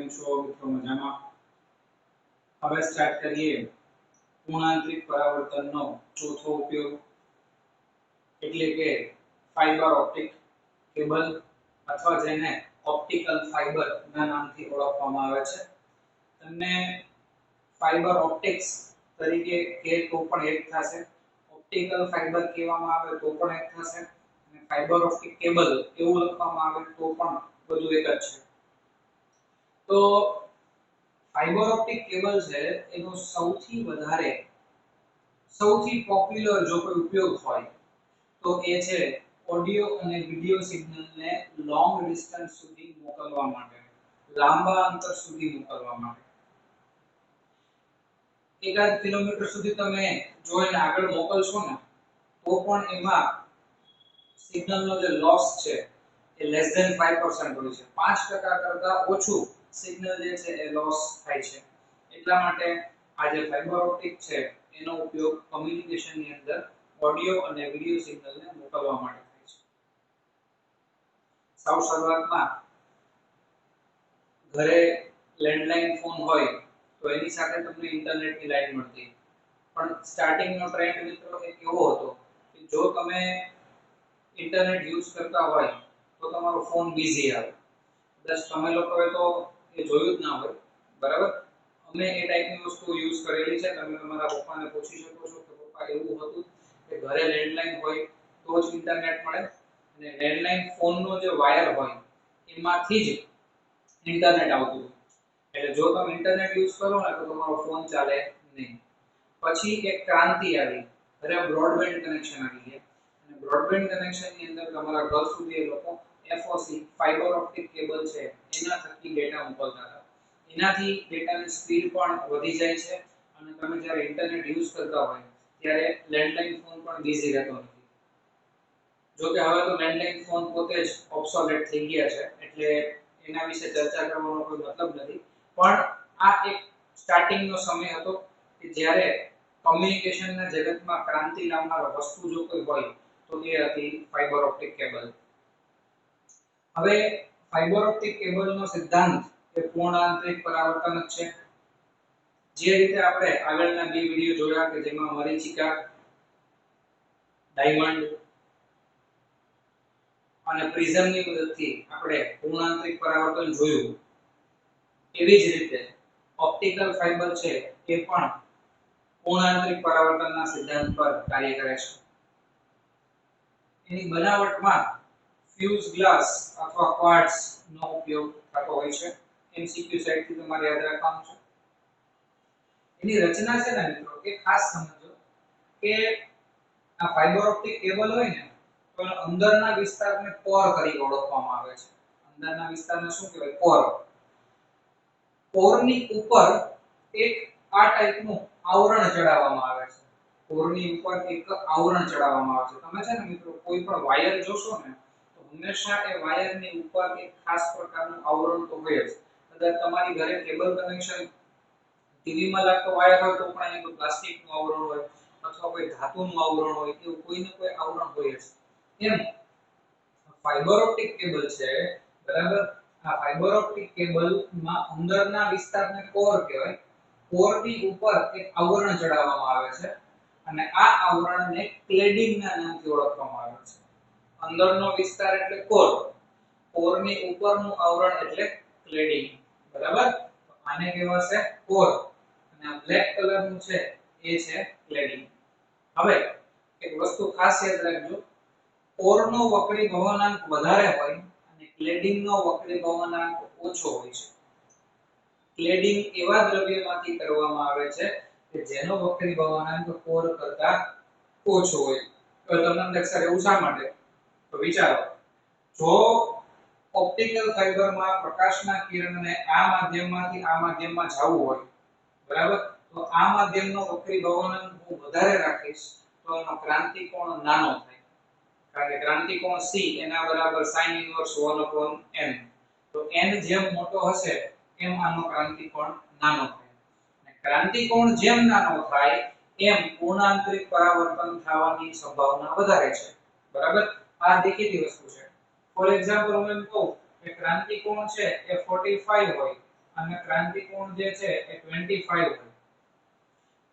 છો મિત્રો મજામાં? હવે સ્ટાર્ટ કરીએ પૂર્ણાંતરિક પરાવર્તનનો ચોથો ઉપયોગ એટલે કે ફાઇબર ઓપ્ટિક કેબલ અથવા જેને ઓપ્ટિકલ ફાઇબર ના નામથી ઓળખવામાં આવે છે. તમને ફાઇબર ઓપ્ટિક્સ તરીકે કે તો પણ એક થશે, ઓપ્ટિકલ ફાઇબર કહેવામાં આવે તો પણ એક થશે, અને ફાઇબર ઓપ્ટિક કેબલ એવું લખવામાં આવે તો પણ બધું એક જ છે. તો ફાઇબર ઓપ્ટિક કેબલ છે એનો સૌથી પોપ્યુલર જો કોઈ ઉપયોગ હોય તો એ છે ઓડિયો અને વિડિયો સિગ્નલને લોંગ ડિસ્ટન્સ સુધી મોકલવા માટે, લાંબા અંતર સુધી મોકલવા માટે. એકાદ કિલોમીટર સુધી તમે જો એને આગળ મોકલશો ને તો પણ એમાં સિગ્નલનો જે લોસ છે એ લેસ ધેન 5% હોય છે. 5% કરતા ઓછું સિગ્નલ જે છે એ લોસ થાય છે. એટલા માટે આ જે ફાઇબર ઓપ્ટિક છે એનો ઉપયોગ કમ્યુનિકેશનની અંદર ઓડિયો અને વિડિયો સિગ્નલને મોકલવા માટે થાય છે. સૌ શરૂઆતમાં ઘરે લેન્ડલાઇન ફોન હોય તો એની સાથે તમને ઇન્ટરનેટની લાઈન મળતી, પણ સ્ટાર્ટિંગનો ટ્રેન્ડ મિત્રો એ કેવો હતો કે જો તમે ઇન્ટરનેટ યુઝ કરતા હોય તો તમારો ફોન બિઝી આવે. બસ તમે લોકોએ તો એ જોયું જ ના હોય, બરાબર? અમે એ ટાઈપની વસ્તુ યુઝ કરેલી છે. તમે તમારા પપ્પાને પૂછી શકો છો કે પપ્પા એવું હતું કે ઘરે લેન્ડલાઇન હોય તો જ ઇન્ટરનેટ મળે, અને લેન્ડલાઇન ફોનનો જે વાયર હોય એમાંથી જ ઇન્ટરનેટ આવતું. એટલે જો તમે ઇન્ટરનેટ યુઝ કરો ને તો તમારો ફોન ચાલે નહીં. પછી એક ક્રાંતિ આવી, ત્યારે બ્રોડબેન્ડ કનેક્શન આવી ગયા, અને બ્રોડબેન્ડ કનેક્શનની અંદર તમારા ઘર સુધી એ લોકો FOC ફાઇબર ઓપ્ટિક કેબલ છે એના થકી ડેટા મોકલતા હતા. એનાથી ડેટાની સ્પીડ પણ વધી જાય છે, અને તમે જ્યારે ઇન્ટરનેટ યુઝ કરતા હોય ત્યારે લેન્ડલાઇન ફોન પણ બિઝી રહેતો નથી. જો કે હવે તો લેન્ડલાઇન ફોન પોતે જ ઓબ્સોલેટ થઈ ગયા છે, એટલે એના વિશે ચર્ચા કરવાનો કોઈ મતલબ નથી. પણ આ એક સ્ટાર્ટિંગનો સમય હતો કે જ્યારે કમ્યુનિકેશનના જગતમાં ક્રાંતિ લાવનાર વસ્તુ જો કોઈ હોય તો એ હતી ફાઇબર ઓપ્ટિક કેબલ. હવે ફાઇબર ઓપ્ટિક કેબલનો સિદ્ધાંત એ પૂર્ણાંતરિક પરાવર્તન જ છે. જે રીતે આપણે આગળના બે વિડિયો જોયા કે જેમાં મરીચિકા, ડાયમંડ અને પ્રિઝમની મદદથી આપણે પૂર્ણાંતરિક પરાવર્તન જોયું, એવી જ રીતે ઓપ્ટિકલ ફાઇબર છે એ પણ પૂર્ણાંતરિક પરાવર્તનના સિદ્ધાંત પર કાર્ય કરે છે. એની બનાવટમાં ફ્યુઝ ગ્લાસ અથવા ક્વાર્ટઝ નો ઉપયોગ થતો હોય છે. MCQ સાઇડથી તમારે યાદ રાખવાનું છે. એની રચના છે ને મિત્રો એ ખાસ સમજો કે આ ફાઇબર ઓપ્ટિક કેબલ હોય ને તો અંદરના વિસ્તારને કોર તરીકે ઓળખવામાં આવે છે. અંદરના વિસ્તારને શું કહેવાય? કોર. કોરની ઉપર એક આ ટાઈપનું આવરણ ચડાવવામાં આવે છે. કોરની ઉપર એક આવરણ ચડાવવામાં આવે છે. તમે છે ને મિત્રો કોઈ પણ વાયર જોશો ને તો હંમેશા એ વાયરની ઉપર એક ખાસ પ્રકારનું આવરણ તો હોય જ. અગર તમારી ઘરે કેબલ કનેક્શન ટીવીમાં લાગતો વાયર હોય તો પણ એનું પ્લાસ્ટિકનું આવરણ હોય, અથવા કોઈ ધાતુનું આવરણ હોય, એવું કોઈને કોઈ આવરણ હોય જ. એમ ફાઇબર ઓપ્ટિક કેબલ છે, બરાબર? આ ફાઇબર ઓપ્ટિક કેબલમાં અંદરના વિસ્તારને કોર કહેવાય. કોરની ઉપર એક આવરણ ચડાવવામાં આવે છે, અને આ આવરણને ક્લેડિંગના નામથી ઓળખવામાં આવે છે. અંદરનો વિસ્તાર એટલે કોર, કોરની ઉપરનું આવરણ એટલે ક્લેડિંગ, બરાબર? તો આને કહેવાશે કોર, અને આ બ્લેક કલરનું છે એ છે ક્લેડિંગ. હવે એક વસ્તુ ખાસ યાદ રાખજો, કોરનો વક્રી ભવનાંક વધારે હોય અને ક્લેડિંગનો વક્રી ભવનાંક ઓછો હોય છે. ક્લેડિંગ એવા દ્રવ્યમાંથી કરવામાં આવે છે કે જેનો વક્રી ભવનાંક કોર કરતા ઓછો હોય. તો તમને સર એવું શા માટે? તો વિચારો, જો ઓપ્ટિકલ ફાઇબરમાં પ્રકાશના કિરણને આ માધ્યમમાંથી આ માધ્યમમાં જવું હોય, બરાબર? તો આ માધ્યમનો વક્રી ભવનાંક હું વધારે રાખીશ તો એનો ક્રાંતિકોણ નાનો થાય, કારણ કે ક્રાંતિકોણ C એના બરાબર sin inverse 1/n. તો n જેમ મોટો હશે એમ આનો ક્રાંતિકોણ નાનો થાય, અને ક્રાંતિકોણ જેમ નાનો થાય એમ પૂર્ણાંતરિક પરાવર્તન થવાની સંભાવના વધારે છે, બરાબર? આ દેખીતી વસ્તુ છે. ફોર એક્ઝામ્પલ હું એમ કહું કે ક્રાંતિકોણ છે એ 45 હોય અને ક્રાંતિકોણ જે છે એ 25 હોય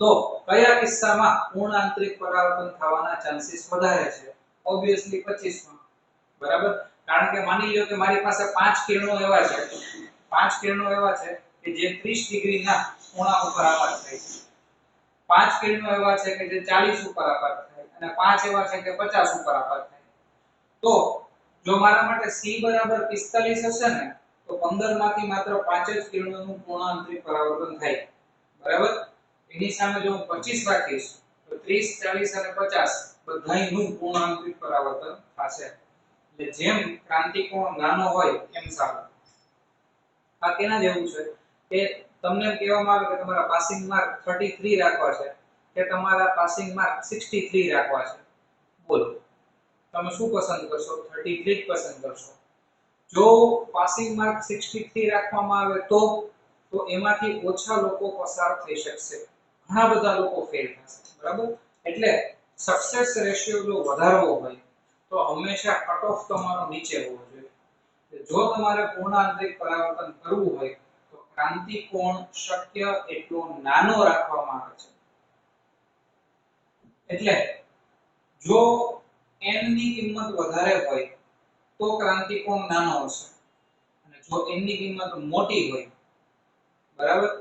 તો કયા કિસ્સામાં પૂર્ણ આંતરિક પરાવર્તન થવાના ચાન્સીસ વધારે છે? ઓબ્વિયસલી 25 માં, બરાબર? કારણ કે માની લો કે મારી પાસે 5 કિરણો એવા છે, 5 કિરણો એવા છે કે જે 30 ડિગ્રીના ખૂણા ઉપર આપાત થાય છે, 5 કિરણો એવા છે કે જે 40 ઉપર આપાત થાય અને 5 એવા છે કે 50 ઉપર આપાત થાય. તો જો મારા માટે C બરાબર 45 હશે ને તો 15 માંથી માત્ર 5 જ કિરણોનું પૂર્ણ આંતરિક પરાવર્તન થાય, બરાબર? એની સામે જો હું 25 રાખીશ તો 30, 40 અને 50 બધાયનું પૂર્ણ આંતરિક પરાવર્તન થશે. એટલે જેમ ક્રાંતિકોણ નાનો હોય એમ સારું. આ કેના જેવું છે કે તમને કહેવામાં આવે કે તમારા પાસિંગ માર્ક 33 રાખવા છે કે તમારા પાસિંગ માર્ક 63 રાખવા છે, બોલો તમે શું પસંદ કરશો? 33 જ પસંદ કરશો. જો પાસિંગ માર્ક 63 રાખવામાં આવે તો એમાંથી ઓછા લોકો પસાર થઈ શકશે, ઘણા બધા લોકો ફેલ થશે, બરાબર? એટલે સક્સેસ રેશિયો જો વધારવો હોય તો હંમેશા કટ ઓફ તમારો નીચે હોવો જોઈએ. જો તમારે પૂર્ણ આંતરિક પરાવર્તન કરવું હોય તો ક્રાંતિકોણ શક્ય એટલો નાનો રાખવામાં આવે છે. એટલે જો n ની કિંમત વધારે હોય તો ક્રાંતિકોણ નાનો હશે અને જો n ની કિંમત મોટી હોય, બરાબર?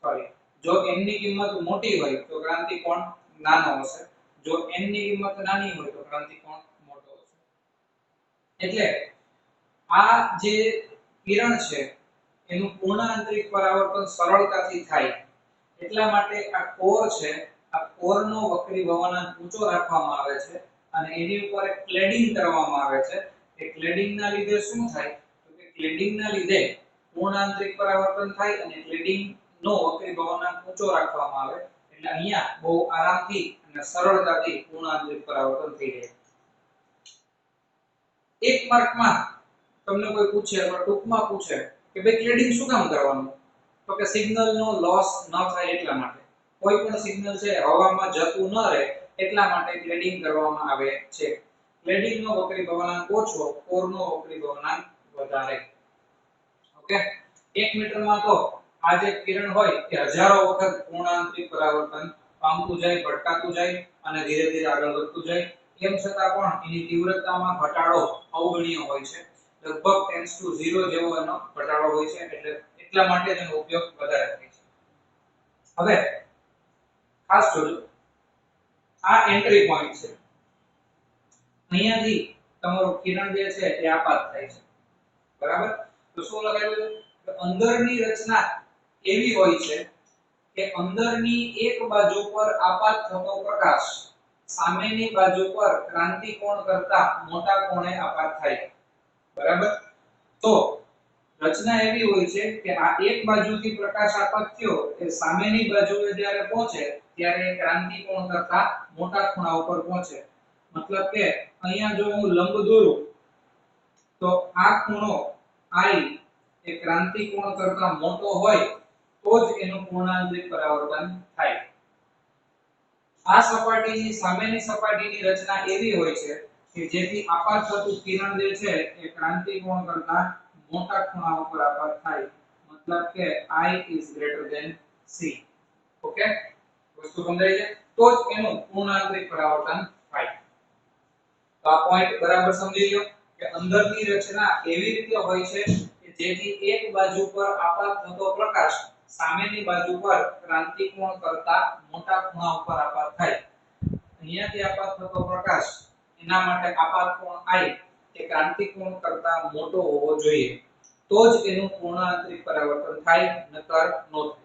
સોરી, જો n ની કિંમત મોટી હોય તો ક્રાંતિકોણ નાનો હશે, જો n ની કિંમત નાની હોય તો ક્રાંતિકોણ મોટો હશે. એટલે આ જે કિરણ છે એનું પૂર્ણ આંતરિક પરાવર્તન સરળતાથી થાય એટલા માટે આ કોર છે, આ કોરનો વક્રી ભવનાંક ઊંચો રાખવામાં આવે છે અને એની ઉપર એક ક્લેડિંગ કરવામાં આવે છે. એ ક્લેડિંગના લીધે શું થાય તો કે ક્લેડિંગના લીધે પૂર્ણ આંતરિક પરાવર્તન થાય અને ક્લેડિંગનો વક્રી ભવનાંક ઊંચો રાખવામાં આવે એટલે અહીંયા બહુ આરામથી અને સરળતાથી પૂર્ણ આંતરિક પરાવર્તન થઈ જાય. એક માર્કમાં તમને કોઈ પૂછે અથવા ટૂંકમાં પૂછે કે ભાઈ ક્લેડિંગ શું કામ કરવાનું, તો કે સિગ્નલનો લોસ ન થાય એટલા માટે. કોઈ પણ સિગ્નલ છે હવામાં જતું ન રહે એટલા માટે ક્લેડિંગ કરવામાં આવે છે. ક્લેડિંગનો વક્રી ભવનાંક ઓછો, કોરનો વક્રી ભવનાંક વધારે. ઓકે, 1 મીટરમાં તો આ જે કિરણ હોય એ હજારો વખત પૂર્ણ આંતરિક પરાવર્તન પામતું જાય, ભટકાતું જાય અને ધીરે ધીરે આગળ વધતું જાય. તેમ છતાં પણ એની તીવ્રતામાં ઘટાડો અવગણ્ય હોય છે, લગભગ ટેન્ડ્સ ટુ 0 જેવો એનો ઘટાડો હોય છે, એટલે એટલા માટે તેનો ઉપયોગ વધારે થાય છે. હવે ખાસ જોજો, આ એન્ટ્રી પોઈન્ટ છે, અહીંયાથી તમારું કિરણ જે છે એ આપાત થાય છે, બરાબર? તો શું લખાયેલું છે કે અંદરની રચના એવી હોય છે કે અંદરની એક બાજુ પર આપાત થતો પ્રકાશ સામેની બાજુ પર ક્રાંતિકોણ કરતા મોટા કોણે આપાત થાય, બરાબર? તો રચના એવી હોય છે કે આ એક બાજુથી પ્રકાશ આપાત થયો એ સામેની બાજુએ જ્યારે પહોંચે ત્યારે ક્રાંતિકોણ કરતા મોટા ખૂણા ઉપર પહોંચે. મતલબ કે અહીંયા જો હું લંબ દોરું તો આ ખૂણો I એ ક્રાંતિકોણ કરતા મોટો હોય તો જ એનું પૂર્ણ આંતરિક પરાવર્તન થાય. આ સપાટીની સામેની સપાટીની રચના એવી હોય છે કે જેથી આપાત થતું કિરણ જે છે એ ક્રાંતિકોણ કરતા મોટા ખૂણા ઉપર આપાત થાય, મતલબ કે I is greater than C. Okay, વસ્તુ સમજાય છે? તો જ એનું પૂર્ણ આંતરિક પરાવર્તન થાય. તો આ પોઈન્ટ બરાબર સમજી લો કે અંદરની રચના એવી રીતે હોય છે કે જેથી એક બાજુ પર આપાત થતો પ્રકાશ સામેની બાજુ પર ક્રાંતિકોણ કરતા મોટા ખૂણા ઉપર આપાત થાય. અહીંયાથી આપાત થતો પ્રકાશ એના માટે આપાત કોણ I એ ક્રાંતિકોણ કરતા મોટો હોવો જોઈએ, તો જ એનું પૂર્ણ આંતરિક પરાવર્તન થાય, નકર ન થાય.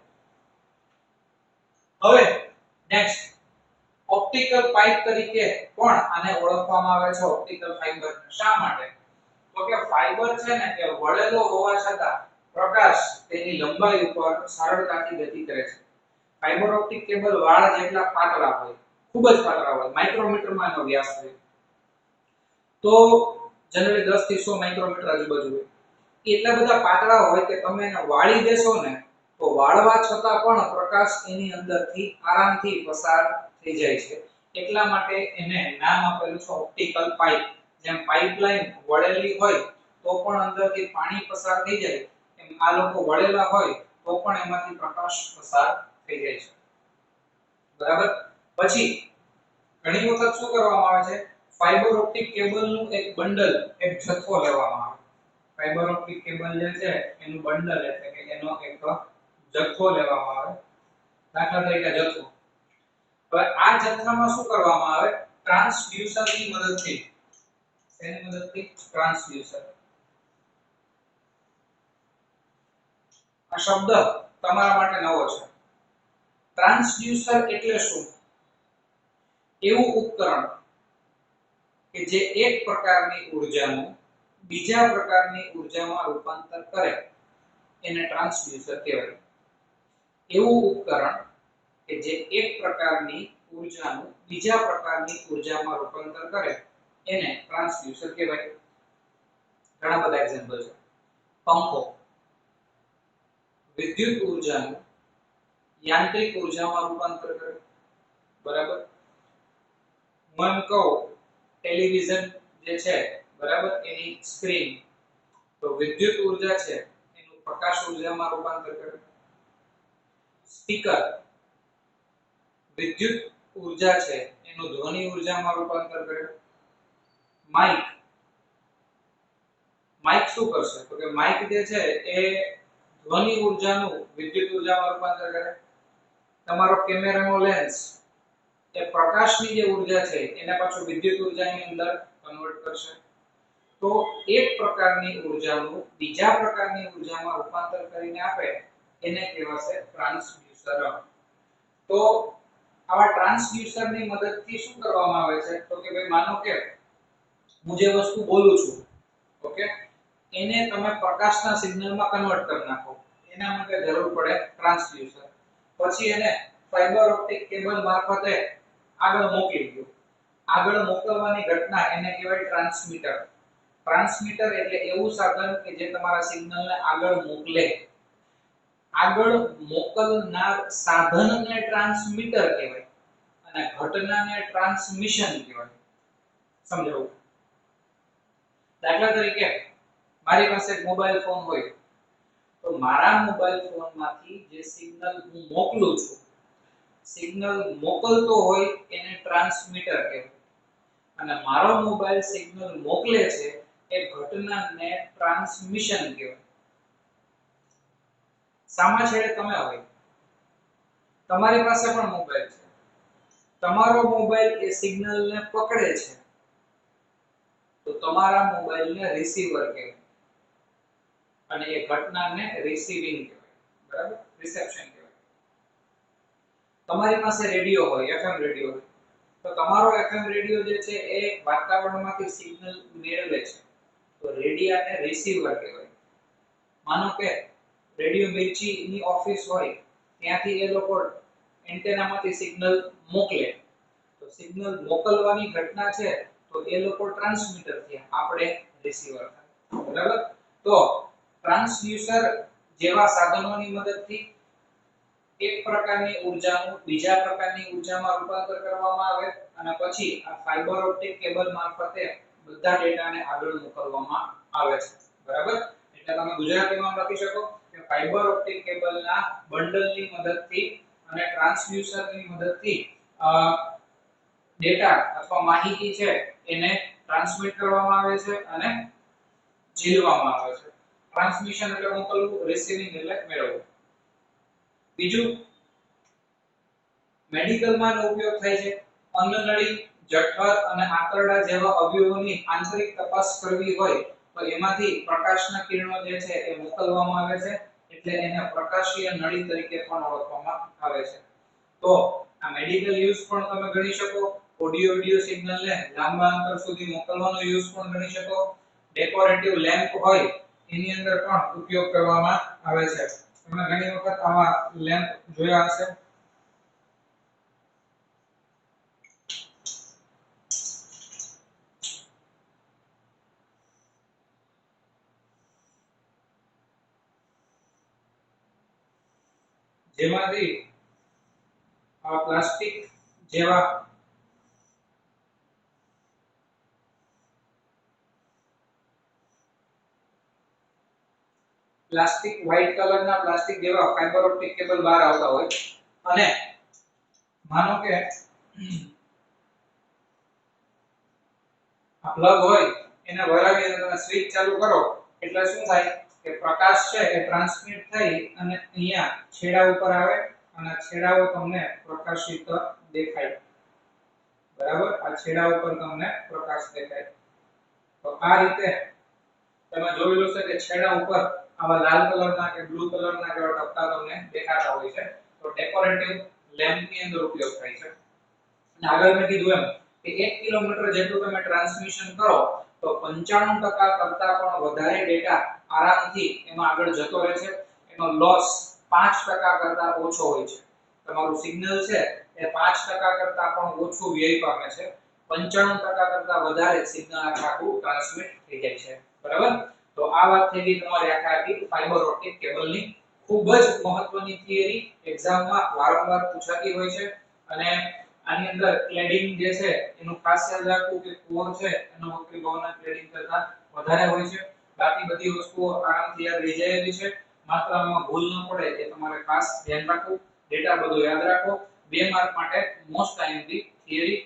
હવે નેક્સ્ટ, ઓપ્ટિકલ પાઇપ તરીકે પણ આને ઓળખવામાં આવે છે, ઓપ્ટિકલ ફાઇબર. શા માટે? તો કે ફાઇબર છે ને એ વળેલો હોવા છતાં પ્રકાશ તેની લંબાઈ ઉપર સરળતાથી ગતિ કરે છે. ફાઇબર ઓપ્ટિક કેબલ વાળ જેટલા પાતળા હોય, ખૂબ જ પાતળા હોય, માઇક્રોમીટરમાં એનો વ્યાસ હોય. તો જનરલી 10 થી 100 માઇક્રોમીટર આજુબાજુ હોય. એટલા બધા પાતળા હોય કે તમે એને વાળી દેશો ને તો વાળવા છતાં પણ પ્રકાશ એની અંદરથી આરામથી પસાર થઈ જાય છે. એટલા માટે એને નામ આપેલું છે ઓપ્ટિકલ પાઇપ. જેમ પાઇપલાઇન વળેલી હોય તો પણ અંદરથી પાણી પસાર થઈ જાય, એમ આ લોકો વળેલા હોય તો પણ એમાંથી પ્રકાશ પસાર થઈ જાય છે બરાબર પછી ઘણી વખત શું કરવામાં આવે છે ફાઇબર ઓપ્ટિક કેબલનું એક બંડલ એક જથ્થો લેવામાં આવે ફાઇબર ઓપ્ટિક કેબલ જે છે એનું બંડલ એટલે કે એનો એક જથ્થો લેવામાં આવે દાખલા તરીકે જથ્થો હવે આ જથ્થામાં શું કરવામાં આવે ટ્રાન્સડ્યુસરની મદદથી શેની મદદથી ટ્રાન્સડ્યુસર આ શબ્દ તમારા માટે નવો છે ટ્રાન્સડ્યુસર એટલે શું એવું ઉપકરણ કે જે એક પ્રકારની ઉર્જાનું બીજા પ્રકારની ઉર્જામાં રૂપાંતર કરે એને ટ્રાન્સડ્યુસર કહેવાય એવું ઉપકરણ કે જે એક પ્રકારની ઉર્જાનું બીજા પ્રકારની ઉર્જામાં રૂપાંતર કરે એને ટ્રાન્સડ્યુસર કહેવાય ઘણા બધા એક્ઝામ્પલ છે પંખો વિદ્યુત ઉર્જાનું યાંત્રિક ઉર્જામાં રૂપાંતર કરે બરાબર હું એમ કહું ટેલિવિઝન જે છે બરાબર એની સ્ક્રીન તો વિદ્યુત ઉર્જા છે એનું પ્રકાશ ઉર્જામાં રૂપાંતર કરે સ્પીકર વિદ્યુત ઉર્જા છે એનું ધ્વનિ ઉર્જામાં રૂપાંતર કરે માઇક માઇક શું કરશે તો કે માઇક જે છે એ ધ્વનિ ઉર્જાનું વિદ્યુત ઉર્જામાં રૂપાંતર કરે તમારો કેમેરાનો લેન્સ એ પ્રકાશની જે ઉર્જા છે એને પાછું વિદ્યુત ઉર્જાની અંદર કન્વર્ટ કરશે તો એક પ્રકારની ઉર્જાનું બીજા પ્રકારની ઉર્જામાં રૂપાંતર કરીને આપે એને કહેવાશે ટ્રાન્સડ્યુસર તો આવા ટ્રાન્સડ્યુસરની મદદથી શું કરવામાં આવે છે તો કે ભાઈ માનો કે હું જે વસ્તુ બોલું છું ઓકે એને તમે પ્રકાશના સિગ્નલમાં કન્વર્ટ કરી નાખો એના માટે જરૂર પડે ટ્રાન્સડ્યુસર પછી એને ફાઇબર ઓપ્ટિક કેબલ મારફતે આગળ મોકલી દો આગળ મોકલવાની ઘટના એને કહેવાય ટ્રાન્સમીટર ટ્રાન્સમીટર એટલે એવું સાધન કે જે તમારા સિગ્નલને આગળ મોકલે આગળ મોકલનાર સાધનને ટ્રાન્સમીટર કહેવાય અને ઘટનાને ટ્રાન્સમિશન કહેવાય સમજાવું દાખલા તરીકે મારી પાસે એક મોબાઈલ ફોન હોય તો મારા મોબાઈલ ફોનમાંથી જે સિગ્નલ હું મોકલું છું સિગ્નલ મોકલતો હોય એને ટ્રાન્સમીટર કહેવાય અને મારો મોબાઈલ સિગ્નલ મોકલે છે એ ઘટનાને ટ્રાન્સમિશન કહેવાય સામા છેડે તમે હોય તમારી પાસે પણ મોબાઈલ છે તમારો મોબાઈલ એ સિગ્નલને પકડે છે તો તમારા મોબાઈલને રિસીવર કહેવાય અને એ ઘટનાને રિસીવિંગ કહેવાય બરાબર રિસેપ્શન કહેવાય તમારી પાસે રેડિયો હોય FM રેડિયો હોય તો તમારો FM રેડિયો જે છે એ વાતાવરણમાંથી સિગ્નલ મેળવે છે તો રેડિયાને રિસીવર કહેવાય માનો કે રેડિયો મિર્ચીની ઓફિસ હોય ત્યાંથી એ લોકો એન્ટેનામાંથી સિગ્નલ મોકલે તો સિગ્નલ મોકલવાની ઘટના છે તો એ લોકો ટ્રાન્સમીટર થયા આપણે રિસીવર થાય બરાબર તો ટ્રાન્સડ્યુસર જેવા સાધનોની મદદથી એક પ્રકારની ઉર્જાનું બીજા પ્રકારની ઉર્જામાં રૂપાંતર કરવામાં આવે અને પછી આ ફાઇબર ઓપ્ટિક કેબલ મારફતે બધા ડેટાને આગળ મોકલવામાં આવે છે બરાબર એટલે તમે ગુજરાતીમાં લખી શકો કે ફાઇબર ઓપ્ટિક કેબલના બંડલની મદદથી અને ટ્રાન્સડ્યુસરની મદદથી ડેટા અથવા માહિતી છે એને ટ્રાન્સમિટ કરવામાં આવે છે અને ઝીલવામાં આવે છે ટ્રાન્સમિશન એટલે મોકલવું રિસીવિંગ એટલે મેળવવું બીજું મેડિકલમાં ઉપયોગ થાય છે અન્નનળી જઠર અને આંતરડા જેવા અવયવોની આંતરિક તપાસ કરવી હોય તો એમાંથી પ્રકાશના કિરણો જે છે એ મોકલવામાં આવે છે એટલે એને પ્રકાશીય નળી તરીકે પણ ઓળખવામાં આવે છે તો આ મેડિકલ યુઝ પણ તમે ગણી શકો ઓડિયો સિગ્નલને લાંબા અંતર સુધી મોકલવાનો યુઝ પણ ગણી શકો ડેકોરેટિવ લેમ્પ હોય એની અંદર પણ ઉપયોગ કરવામાં આવે છે તમે ઘણી વખત આવા લેમ્પ જોયા હશે જેમાંથી આ પ્લાસ્ટિક જેવા પ્લાસ્ટિક વ્હાઇટ કલરના પ્લાસ્ટિક જેવા ફાઇબર ઓપ્ટિક કેબલ બહાર આવતા હોય અને માનો કે આ પ્લગ હોય એને વરાવીને તમે સ્વિચ ચાલુ કરો એટલે શું થાય કે પ્રકાશ છે એ ટ્રાન્સમિટ થઈ અને અહીંયા છેડા ઉપર આવે અને છેડાઓ તમને પ્રકાશિત દેખાય બરાબર આ છેડા ઉપર તમને પ્રકાશ દેખાય તો આ રીતે તમે જોયું હશે કે છેડા ઉપર આવા લાલ કલરના કે બ્લુ કલરના જેવા ટપકા તમને દેખાતા હોય છે તો ડેકોરેટિવ લેમ્પ ની અંદર ઉપયોગ થાય છે અને આગળ મેં કીધું એમ કે 1 કિલોમીટર જેટલું તમે ટ્રાન્સમિશન કરો તો 95% કરતા પણ વધારે ડેટા આરામથી એમાં આગળ જતો રહે છે એનો લોસ 5% કરતા ઓછો હોય છે તમારું સિગ્નલ છે એ 5% કરતા પણ ઓછું વ્યય પામે છે 95% કરતા વધારે સિગ્નલ આખું ટ્રાન્સમિટ થઈ જાય છે બરાબર તો આ વાત થઈ ગઈ તમારી આખી ફાઇબર ઓપ્ટિક કેબલની ખૂબ જ મહત્વની થિયરી એક્ઝામમાં વારંવાર પૂછાતી હોય છે અને આની અંદર ક્લેડિંગ જે છે એનું ખાસ યાદ રાખવું કે કોર છે એનો વક્રીભાવના ક્લેડિંગ કરતા વધારે હોય છે બાકી બધી વસ્તુઓ આરામથી યાદ રહી જાય એવી છે માત્ર આમાં ભૂલ ન પડે એ તમારે ખાસ ધ્યાન રાખવું ડેટા બધો યાદ રાખો 2 માર્ક માટે મોસ્ટ આઈએમપી થિયરી